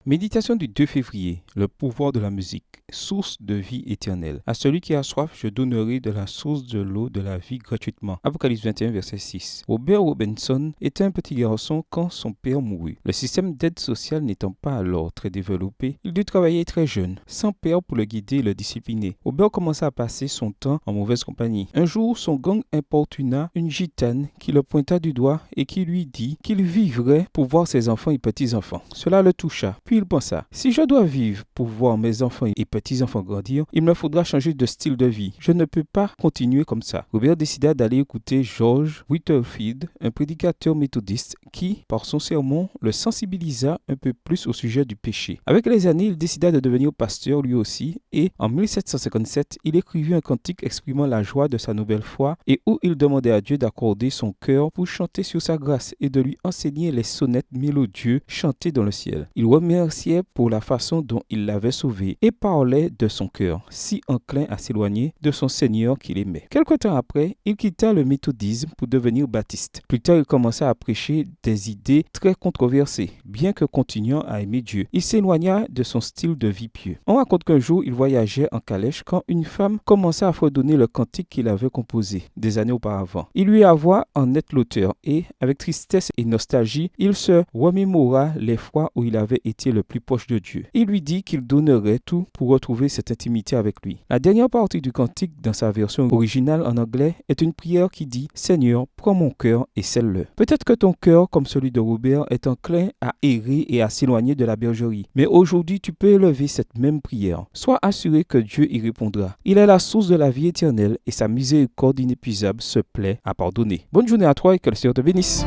Méditation du 2 février. Le pouvoir de la musique. Source de vie éternelle. À celui qui a soif, je donnerai de la source de l'eau de la vie gratuitement. Apocalypse 21, verset 6. Robert Robinson était un petit garçon quand son père mourut. Le système d'aide sociale n'étant pas alors très développé, il dut travailler très jeune, sans père pour le guider et le discipliner. Robert commença à passer son temps en mauvaise compagnie. Un jour, son gang importuna une gitane qui le pointa du doigt et qui lui dit qu'il vivrait pour voir ses enfants et petits-enfants. Cela le toucha. Puis il pensa, si je dois vivre pour voir mes enfants et petits-enfants grandir, il me faudra changer de style de vie. Je ne peux pas continuer comme ça. Robert décida d'aller écouter George Whitefield, un prédicateur méthodiste qui, par son sermon, le sensibilisa un peu plus au sujet du péché. Avec les années, il décida de devenir pasteur lui aussi et, en 1757, il écrivit un cantique exprimant la joie de sa nouvelle foi et où il demandait à Dieu d'accorder son cœur pour chanter sur sa grâce et de lui enseigner les sonnettes mélodieux chantés dans le ciel. Il remerciait pour la façon dont il l'avait sauvé et parlait de son cœur, si enclin à s'éloigner de son Seigneur qu'il aimait. Quelque temps après, il quitta le méthodisme pour devenir baptiste. Plus tard, il commença à prêcher des idées très controversées, bien que continuant à aimer Dieu. Il s'éloigna de son style de vie pieux. On raconte qu'un jour, il voyageait en calèche quand une femme commença à fredonner le cantique qu'il avait composé des années auparavant. Il lui avoua en être l'auteur et, avec tristesse et nostalgie, il se remémora les fois où il avait été le plus proche de Dieu. Il lui dit qu'il donnerait tout pour retrouver cette intimité avec lui. La dernière partie du cantique, dans sa version originale en anglais, est une prière qui dit « Seigneur, prends mon cœur et scelle-le ». Peut-être que ton cœur, comme celui de Robert, est enclin à errer et à s'éloigner de la bergerie. Mais aujourd'hui, tu peux élever cette même prière. Sois assuré que Dieu y répondra. Il est la source de la vie éternelle et sa miséricorde inépuisable se plaît à pardonner. Bonne journée à toi et que le Seigneur te bénisse.